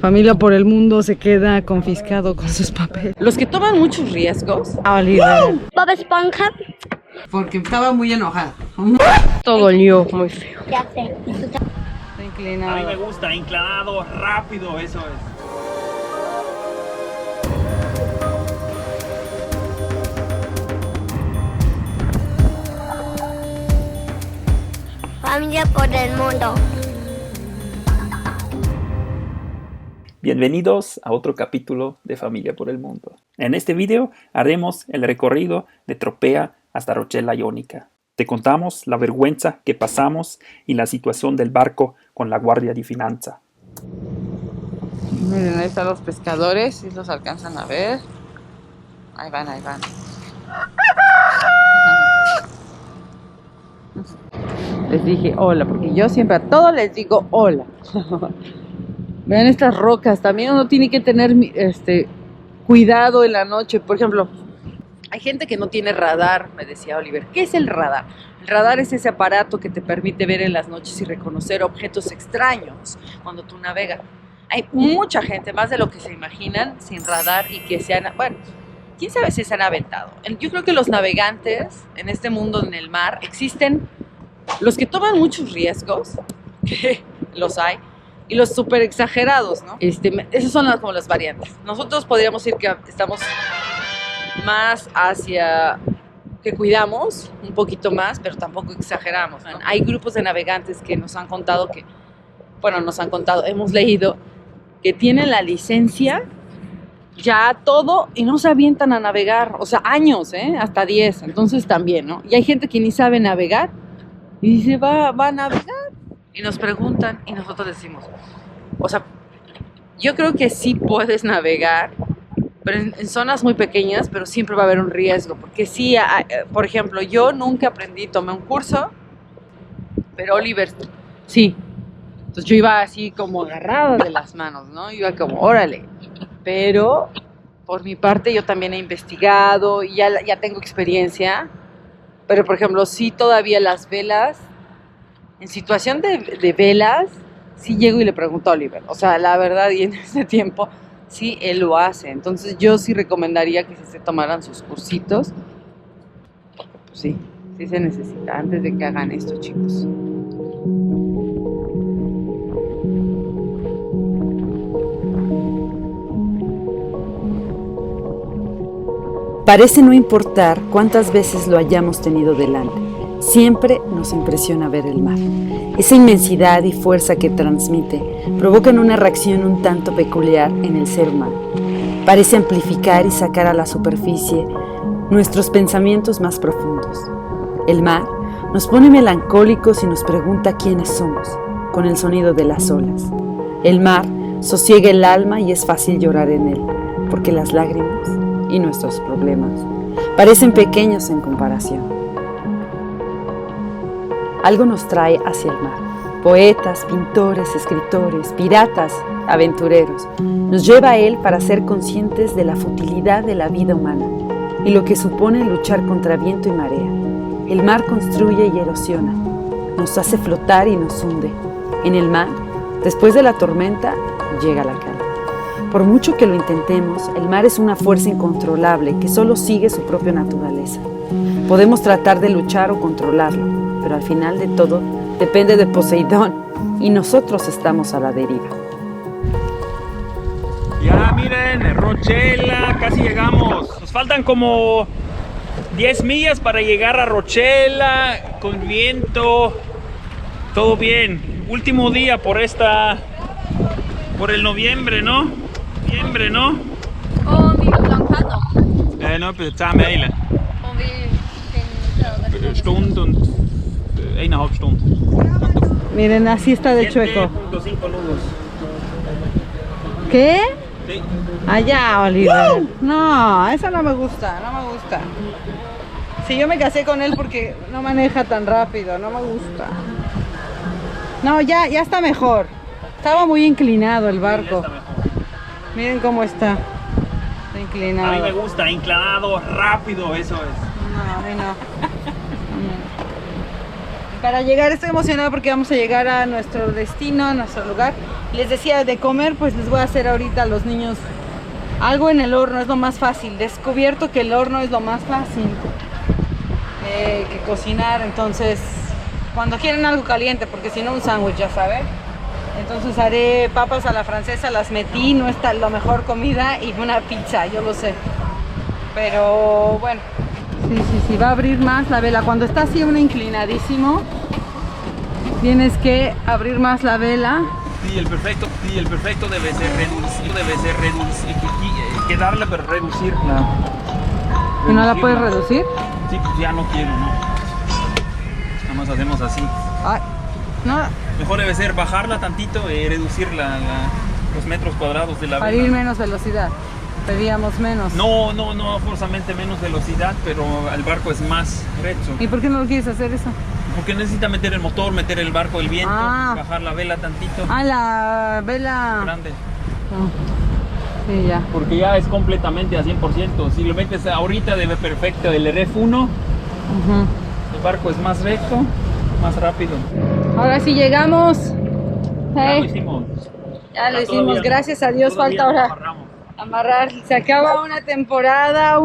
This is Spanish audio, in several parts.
Familia por el Mundo se queda confiscado con sus papeles. Los que toman muchos riesgos. Oliver. Bob Esponja. Porque estaba muy enojada. Todo lío, muy feo. Ya sé. Está inclinado. A mí me gusta, inclinado, rápido, eso es. Familia por el Mundo. Bienvenidos a otro capítulo de Familia por el Mundo. En este video haremos el recorrido de Tropea hasta Rochela Ionica. Te contamos la vergüenza que pasamos y la situación del barco con la Guardia di Finanza. Miren, ahí están los pescadores, si los alcanzan a ver. Ahí van, ahí van. Les dije hola, porque yo siempre a todos les digo hola. Vean estas rocas, también uno tiene que tener cuidado en la noche. Por ejemplo, hay gente que no tiene radar, me decía Oliver. ¿Qué es el radar? El radar es ese aparato que te permite ver en las noches y reconocer objetos extraños cuando tú navegas. Hay mucha gente, más de lo que se imaginan, sin radar y que se han... Bueno, quién sabe si se han aventado. Yo creo que los navegantes en este mundo, en el mar, existen los que toman muchos riesgos, que los hay, y los súper exagerados, ¿no? Esas son como las variantes. Nosotros podríamos decir que estamos más hacia que cuidamos un poquito más, pero tampoco exageramos. Hay grupos de navegantes que nos han contado hemos leído que tienen la licencia ya todo y no se avientan a navegar, o sea, años, hasta 10, entonces también, ¿no? Y hay gente que ni sabe navegar y dice, va a navegar. Y nos preguntan y nosotros decimos, o sea, yo creo que sí puedes navegar, pero en zonas muy pequeñas, pero siempre va a haber un riesgo, porque sí, por ejemplo, yo nunca aprendí, tomé un curso, pero Oliver, sí. Entonces yo iba así como agarrada de las manos, ¿no? Iba como, órale. Pero por mi parte yo también he investigado y ya tengo experiencia. Pero por ejemplo, sí todavía las velas, en situación de velas, sí llego y le pregunto a Oliver. O sea, la verdad, y en ese tiempo, sí, él lo hace. Entonces yo sí recomendaría que se tomaran sus cursitos. Porque pues sí se necesita antes de que hagan esto, chicos. Parece no importar cuántas veces lo hayamos tenido delante, siempre nos impresiona ver el mar. Esa inmensidad y fuerza que transmite provocan una reacción un tanto peculiar en el ser humano. Parece amplificar y sacar a la superficie nuestros pensamientos más profundos. El mar nos pone melancólicos y nos pregunta quiénes somos, con el sonido de las olas. El mar sosiega el alma y es fácil llorar en él, porque las lágrimas y nuestros problemas parecen pequeños en comparación. Algo nos trae hacia el mar. Poetas, pintores, escritores, piratas, aventureros. Nos lleva a él para ser conscientes de la futilidad de la vida humana y lo que supone luchar contra viento y marea. El mar construye y erosiona, nos hace flotar y nos hunde. En el mar, después de la tormenta, llega la calma. Por mucho que lo intentemos, el mar es una fuerza incontrolable que solo sigue su propia naturaleza. Podemos tratar de luchar o controlarlo, pero al final de todo depende de Poseidón y nosotros estamos a la deriva. Ya miren, Rochela, casi llegamos. Nos faltan como 10 millas para llegar a Rochela, con viento, todo bien. Último día por el noviembre, ¿no? Noviembre, ¿no? Om vi långt No, pero está mejor. Om vi Stund und 1,5 Stunden. Miren, así está de chueco. 7.5 nudos. ¿Qué? Sí. Allá, Oliver. No, eso no me gusta. Sí, yo me casé con él porque no maneja tan rápido, no me gusta. No, ya está mejor. Estaba muy inclinado el barco. Miren cómo está. Está inclinado. A mí me gusta, inclinado, rápido, eso es. No, a mí no. Para llegar, estoy emocionada porque vamos a llegar a nuestro destino, a nuestro lugar. Les decía de comer, pues les voy a hacer ahorita a los niños algo en el horno, es lo más fácil. Descubierto que el horno es lo más fácil que cocinar, entonces cuando quieren algo caliente, porque si no un sándwich, ya saben. Entonces haré papas a la francesa, las metí, no está la mejor comida, y una pizza, yo lo sé. Pero bueno, sí, va a abrir más la vela. Cuando está así uno inclinadísimo, tienes que abrir más la vela. Sí, el perfecto debe ser reducir, quedarla, pero reducirla. ¿Y no la puedes reducir? Sí, pues ya no quiero, ¿no? Nada más hacemos así. Ay, no. Mejor debe ser bajarla tantito y reducir los metros cuadrados de la Para vela. ir menos velocidad. Pedíamos menos. No forzosamente menos velocidad, pero el barco es más recto. ¿Y por qué no lo quieres hacer eso? Porque necesita meter el motor, meter el barco, el viento, bajar la vela tantito. La vela Grande. No. Sí, ya. Porque ya es completamente a 100%. Si lo metes ahorita debe perfecto el RF1. El barco es más recto, más rápido. Ahora sí llegamos. Ya lo hicimos. Ya lo hicimos, gracias a Dios. Falta ahora amarrar. Se acaba una temporada,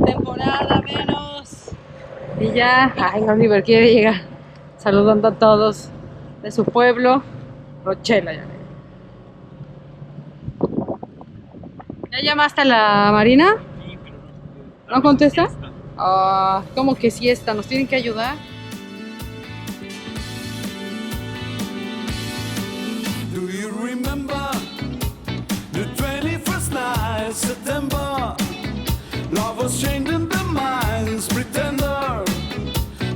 temporada menos. Y ya, Oliver quiere llegar saludando a todos de su pueblo, Rochela. ¿Ya llamaste a la Marina? Sí, pero ¿No contesta? ¿Cómo que siesta? ¿Nos tienen que ayudar? Do you remember the 21st night of September? Love was changing the minds, pretender,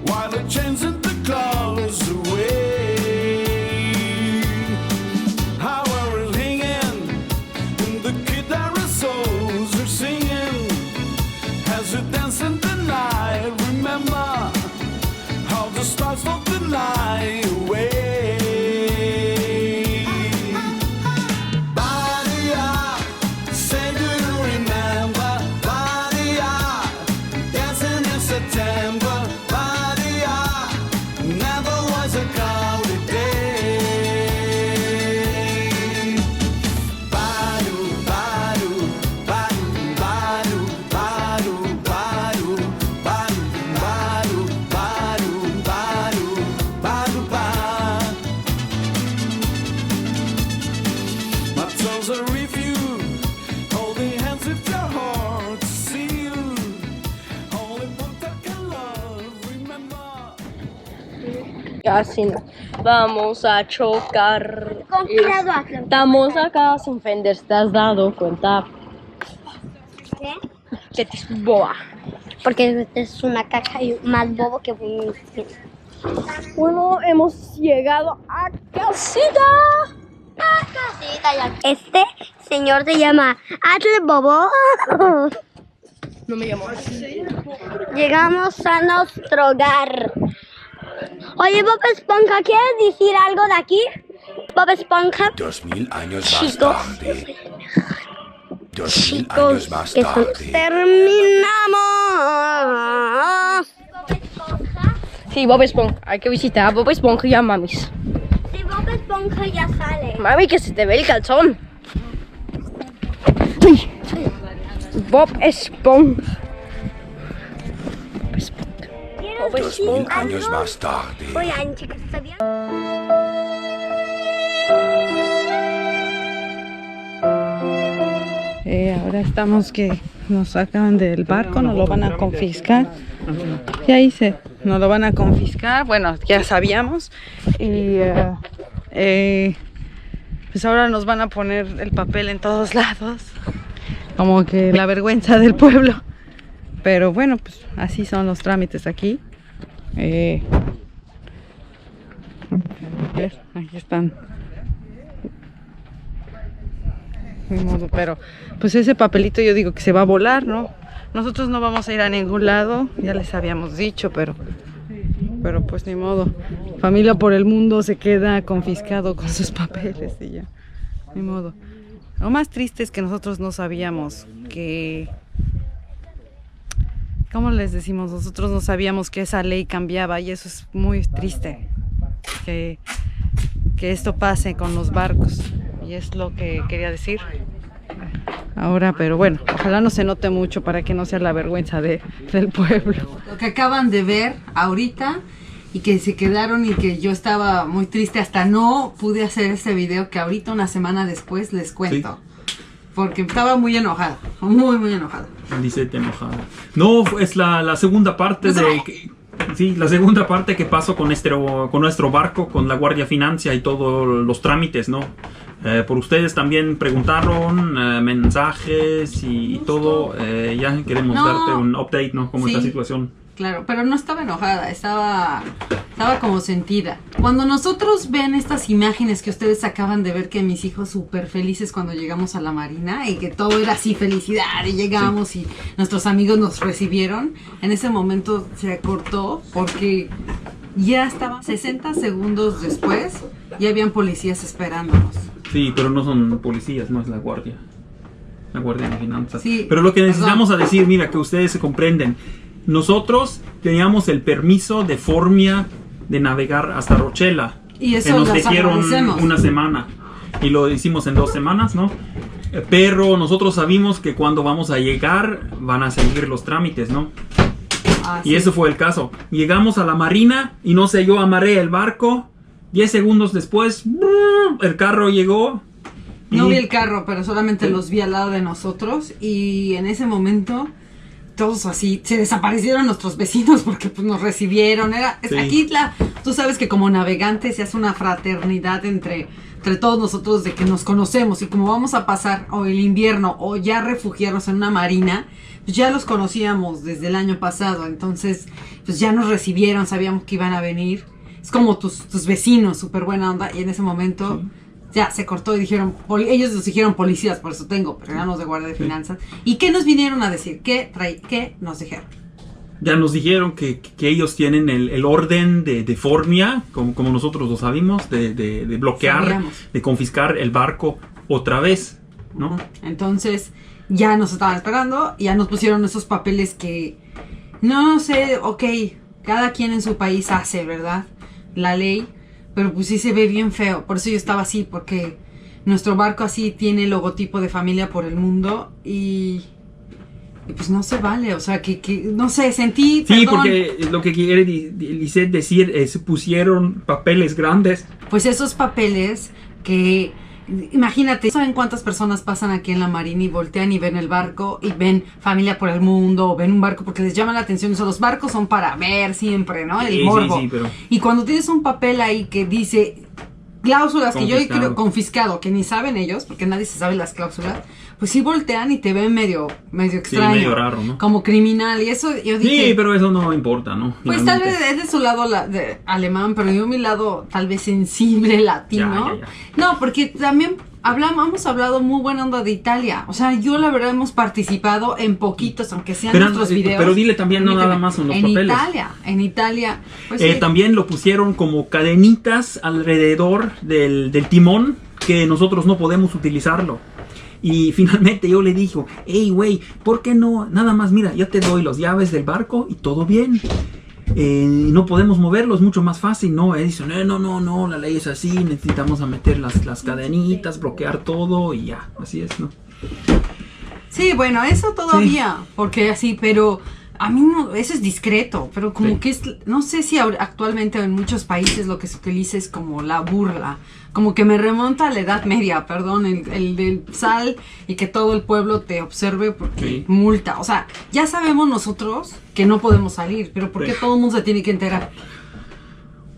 while the chains and the clothes away. How we're hanging, and the guitar souls are singing as we dance in the night. Remember how the stars float the night away. Casi no. Vamos a chocar. Con cuidado, hazlo. Estamos acá sin fender, ¿te has dado cuenta? ¿Qué? Que te es boa. Porque es una caja y más bobo que un... Bueno, hemos llegado a casita. Este señor se llama Hazle Bobo. No me llamo así. Llegamos a nuestro hogar. Oye, Bob Esponja, ¿quieres decir algo de aquí? Bob Esponja. 2000 años Chicos. más tarde. 2000 Chicos, años más que son... tarde. ¡Terminamos! Sí, Bob Esponja. Hay que visitar a Bob Esponja y a Mamis. Si Bob Esponja ya sale. Mami, que se te ve el calzón. Uy. Bob Esponja. Bob 2000 años más tarde. Oigan, chicos, ¿sabían? Ahora estamos que nos sacan del barco, nos lo van a confiscar. Ya hice, nos lo van a confiscar. Bueno, ya sabíamos. Y pues ahora nos van a poner el papel en todos lados. Como que la vergüenza del pueblo. Pero bueno, pues así son los trámites aquí. Aquí están. Ni modo, pero pues ese papelito yo digo que se va a volar, ¿no? Nosotros no vamos a ir a ningún lado, ya les habíamos dicho, pero pues ni modo. Familia por el mundo se queda confiscado con sus papeles y ya, ni modo. Lo más triste es que nosotros no sabíamos que... ¿Cómo les decimos? Nosotros no sabíamos que esa ley cambiaba y eso es muy triste. que esto pase con los barcos. Y es lo que quería decir ahora, pero bueno, ojalá no se note mucho para que no sea la vergüenza del pueblo. Lo que acaban de ver ahorita y que se quedaron y que yo estaba muy triste, hasta no pude hacer ese video que ahorita una semana después les cuento. Sí. Porque estaba muy enojada, muy enojada. Lisette enojada. No, es la segunda parte la segunda parte que pasó con nuestro barco, con la Guardia Financia y todos los trámites, ¿no? Por ustedes también preguntaron mensajes y todo. Ya queremos darte un update, ¿no? ¿Cómo es la situación? Claro, pero no estaba enojada, estaba como sentida. Cuando nosotros ven estas imágenes que ustedes acaban de ver, que mis hijos súper felices cuando llegamos a la marina y que todo era así felicidad y llegamos y nuestros amigos nos recibieron, en ese momento se cortó porque ya estaban 60 segundos después, ya habían policías esperándonos. Sí, pero no son policías, no es la guardia de finanzas. Sí, pero lo que necesitamos a decir, mira, que ustedes se comprenden. Nosotros teníamos el permiso de Formia de navegar hasta Rochela. Y eso nos dijeron una semana. Y lo hicimos en 2 semanas, ¿no? Pero nosotros sabíamos que cuando vamos a llegar van a seguir los trámites, ¿no? Y sí. Eso fue el caso. Llegamos a la marina y no sé, yo amarré el barco. 10 segundos después, el carro llegó. No vi el carro, pero solamente los vi al lado de nosotros. Y en ese momento, todos así, se desaparecieron nuestros vecinos porque pues nos recibieron. Aquí tú sabes que como navegantes se hace una fraternidad entre todos nosotros de que nos conocemos. Y como vamos a pasar o el invierno o ya refugiarnos en una marina, pues ya los conocíamos desde el año pasado. Entonces, pues ya nos recibieron, sabíamos que iban a venir. Es como tus vecinos, súper buena onda. Y en ese momento ya se cortó y dijeron, ellos nos dijeron policías, por eso tengo, pero eran los de Guardia de Finanzas. ¿Y qué nos vinieron a decir? ¿Qué nos dijeron? Ya nos dijeron que ellos tienen el orden de Formia, como nosotros lo sabíamos, de bloquear, de confiscar el barco otra vez, ¿no? Entonces, ya nos estaban esperando, ya nos pusieron esos papeles que, no sé, ok, cada quien en su país hace, ¿verdad? La ley, pero pues sí se ve bien feo. Por eso yo estaba así, porque nuestro barco así tiene el logotipo de Familia por el Mundo y pues no se vale, o sea, que no sé, sentí, sí, perdón. Porque lo que quiere Lisette decir es pusieron papeles grandes. Pues esos papeles que, imagínate, ¿saben cuántas personas pasan aquí en la marina y voltean y ven el barco y ven Familia por el Mundo, o ven un barco porque les llama la atención? O sea, los barcos son para ver siempre, ¿no? El morbo. Sí, pero... Y cuando tienes un papel ahí que dice cláusulas que yo creo confiscado, que ni saben ellos, porque nadie se sabe las cláusulas, pues sí voltean y te ven medio extraño, medio raro, ¿no? Como criminal, y eso yo dije... Sí, pero eso no importa, ¿no? Pues finalmente. Tal vez es de su lado alemán, pero yo mi lado tal vez sensible latino. Ya. No, porque también hemos hablado muy buena onda de Italia. O sea, yo la verdad hemos participado en poquitos, aunque sean nuestros videos. Pero dile también, no nada más son los papeles. En Italia. Pues también lo pusieron como cadenitas alrededor del timón, que nosotros no podemos utilizarlo. Y finalmente yo le dije, hey, güey, ¿por qué no? Nada más, mira, yo te doy las llaves del barco y todo bien. No podemos moverlo, es mucho más fácil, ¿no? Él dice, no, la ley es así, necesitamos meter las cadenitas, bloquear todo y ya, así es, ¿no? Sí, bueno, eso todavía, porque así, pero a mí no, eso es discreto, pero como que es, no sé si actualmente en muchos países lo que se utiliza es como la burla, como que me remonta a la Edad Media, perdón, el del sal y que todo el pueblo te observe porque multa. O sea, ya sabemos nosotros que no podemos salir, pero ¿por qué todo el mundo se tiene que enterar?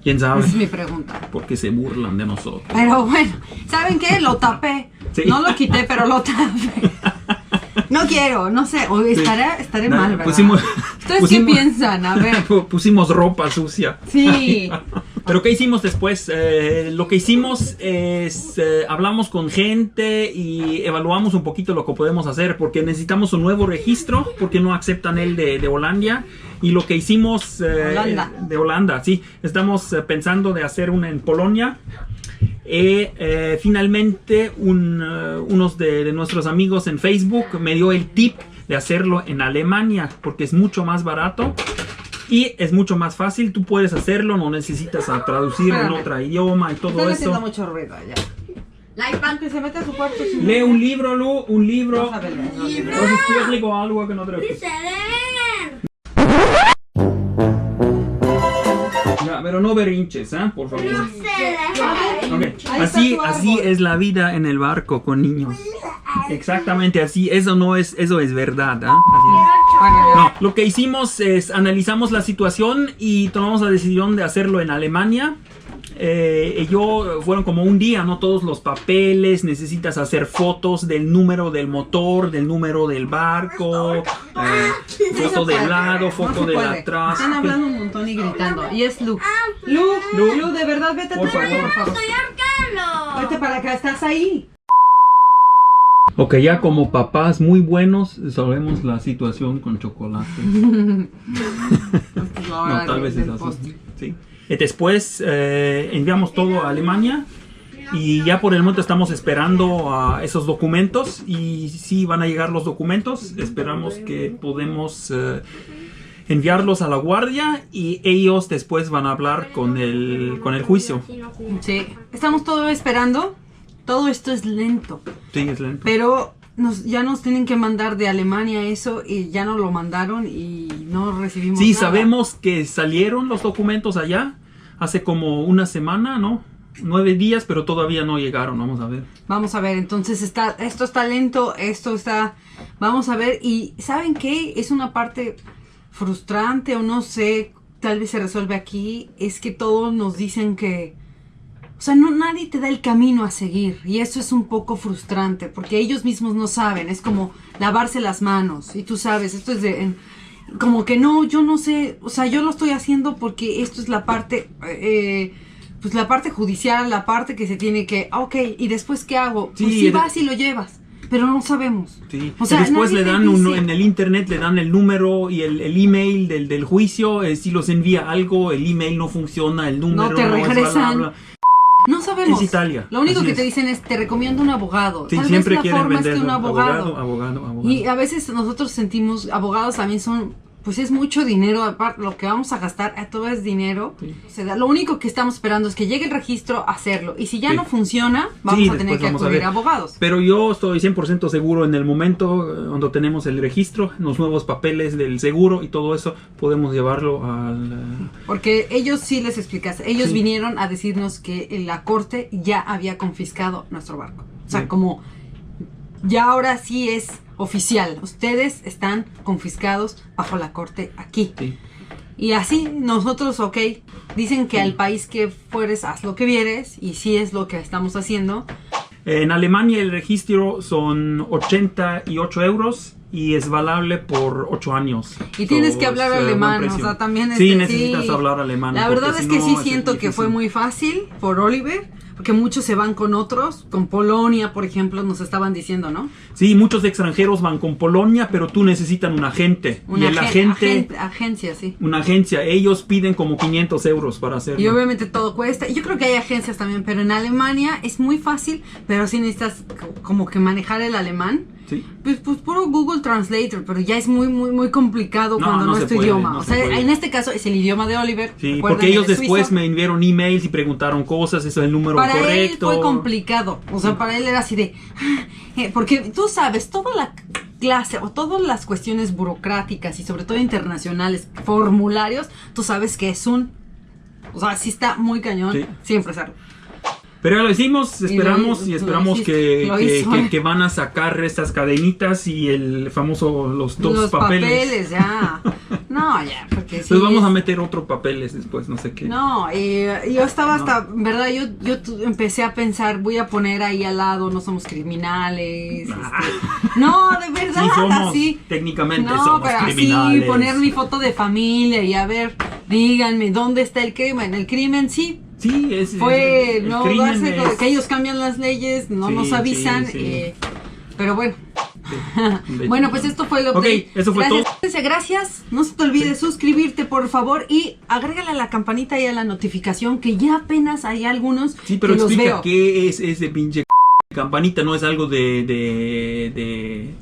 ¿Quién sabe? Esa es mi pregunta. Porque se burlan de nosotros. Pero bueno, ¿saben qué? Lo tapé. Sí. No lo quité, pero lo tapé. No quiero, no sé, o estaré mal, ¿verdad? ¿Ustedes qué piensan? A ver. Pusimos ropa sucia. Sí. Pero ¿qué hicimos después? Lo que hicimos es hablamos con gente y evaluamos un poquito lo que podemos hacer, porque necesitamos un nuevo registro, porque no aceptan el de Holanda. Y lo que hicimos de Holanda, sí, estamos pensando de hacer una en Polonia. Finalmente unos de nuestros amigos en Facebook me dio el tip de hacerlo en Alemania, porque es mucho más barato Y es mucho más fácil, tú puedes hacerlo, no necesitas a traducir en otro idioma y todo Están haciendo eso. mucho ruido allá. Que se mete a su cuarto. Lee un libro, Lu, un libro. Vamos a ver, no, Entonces tú explico algo que no te Ya, pero no berrinches, ¿eh? Por favor. Okay. Así es la vida en el barco con niños. Exactamente así, eso es verdad, ¿eh? Así es. No, lo que hicimos es analizamos la situación y tomamos la decisión de hacerlo en Alemania. Fueron como un día, ¿no? Todos los papeles, necesitas hacer fotos del número del motor, del número del barco, foto del lado, foto del atrás. Están hablando un montón y gritando. Y es Lu. Lu, de verdad, vete a tu cuarto, por favor. Vete para acá, estás ahí. Ok, ya como papás muy buenos sabemos la situación con chocolate. No, tal vez es así. Sí. Después enviamos todo a Alemania y ya por el momento estamos esperando a esos documentos y sí van a llegar los documentos. Esperamos que podemos enviarlos a la guardia y ellos después van a hablar con el juicio. Sí, estamos todo esperando. Todo esto es lento. Sí, es lento. Pero ya nos tienen que mandar de Alemania eso y ya nos lo mandaron y no recibimos Sí, nada. sabemos que salieron los documentos allá hace como una semana, ¿no? 9 días, pero todavía no llegaron. Vamos a ver. Vamos a ver, entonces esto está lento, vamos a ver. Y ¿saben qué? Es una parte frustrante o no sé, tal vez se resuelve aquí. Es que todos nos dicen que... O sea, nadie te da el camino a seguir y eso es un poco frustrante porque ellos mismos no saben, es como lavarse las manos y tú sabes, esto es como que no, yo no sé, o sea, yo lo estoy haciendo porque esto es la parte, pues la parte judicial, la parte que se tiene que, ok, ¿y después qué hago? Pues sí vas y lo llevas, pero no sabemos. Sí. O sea, después le dan dice... en el internet le dan el número y el email del juicio, si los envía algo, el email no funciona, el número no te regresan. No sabemos. Es Italia. Lo único Así que es. te dicen es, te recomiendo un abogado. Sí, Tal siempre vez la quieren forma es que venderlo. un abogado. Abogado. Y a veces nosotros sentimos, abogados también son, pues es mucho dinero, aparte lo que vamos a gastar, todo es dinero. Sí. O sea, lo único que estamos esperando es que llegue el registro, hacerlo. Y si ya Sí. no funciona, vamos Sí, a tener después que vamos a acudir ver. a abogados. Pero yo estoy 100% seguro en el momento cuando tenemos el registro, los nuevos papeles del seguro y todo eso, podemos llevarlo al... Porque ellos sí les explicas, ellos Sí. vinieron a decirnos que la corte ya había confiscado nuestro barco. O sea, Sí. como ya ahora sí es oficial, ustedes están confiscados bajo la corte aquí. Sí. Y así nosotros, ok, dicen que al país que fueres, haz lo que vieres, y sí es lo que estamos haciendo. En Alemania el registro son 88 euros y es valable por 8 años. Y tienes que es, hablar buen alemán, o precio. sea, también Sí, sí. necesitas hablar alemán. La porque verdad si es que no, sí es siento que difícil. fue muy fácil por Oliver, porque muchos se van con otros, con Polonia, por ejemplo, nos estaban diciendo, ¿no? Sí, muchos extranjeros van con Polonia, pero tú necesitas un agente. Y el agente... agencia, sí. Una agencia, ellos piden como 500 euros para hacerlo. Y obviamente todo cuesta. Y yo creo que hay agencias también, pero en Alemania es muy fácil, pero sí necesitas como que manejar el alemán. Sí. Pues puro Google Translator, pero ya es muy complicado No, cuando no no se es tu puede, idioma. no o se sea, puede. en este caso es el idioma de Oliver. Sí, recuerden, porque ellos él es después suizo. me enviaron emails y preguntaron cosas, eso es el número Para correcto. él fue complicado. O sea, para él era así de... Porque tú sabes, toda la clase o todas las cuestiones burocráticas y sobre todo internacionales, formularios, tú sabes que es un... O sea, sí está muy cañón Sí. siempre hacerlo. Pero ya lo hicimos, esperamos lo esperamos hiciste, lo hizo. que van a sacar estas cadenitas y el famoso, los dos Los papeles. ya. No, ya, porque sí. Entonces vamos a es- meter otro papeles después, no sé qué. No, yo estaba hasta, ¿verdad? Yo empecé a pensar, voy a poner ahí al lado, no somos criminales. No, de verdad, Sí somos, así. técnicamente No, somos pero criminales. así, poner mi foto de familia y a ver, díganme, ¿dónde está el crimen? El crimen sí Sí, es fue, el no crimen darse, es- que ellos cambian las leyes, no Sí, nos avisan, sí. sí. pero bueno. Bueno, pues esto fue lo Ok, eso fue Gracias. No se te olvide suscribirte, por favor, y agrégale a la campanita y a la notificación, que ya apenas hay algunos Sí, pero que los explica veo. qué es ese pinche campanita no es algo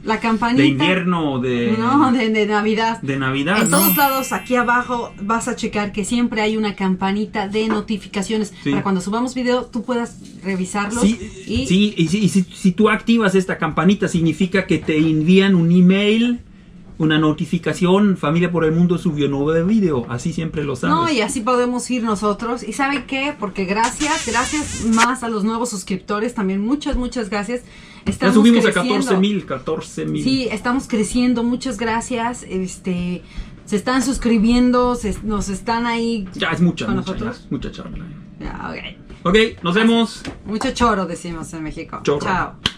La campanita. de invierno, No, de Navidad. de Navidad, En ¿no? todos lados, aquí abajo, vas a checar que siempre hay una campanita de notificaciones. Sí. Para cuando subamos video, tú puedas revisarlos. Sí, y si tú activas esta campanita, significa que te envían un email, una notificación. Familia por el Mundo subió nuevo video, así siempre lo sabes. No, y así podemos ir nosotros. ¿Y saben qué? Porque gracias más a los nuevos suscriptores, también muchas gracias. Ya subimos creciendo. a 14,000. Sí, estamos creciendo, muchas gracias. Se están suscribiendo, nos están ahí Ya es mucha con nosotros. charla. Ya, ok. Ok, nos vemos. Mucho choro decimos en México. Chorro. Chao.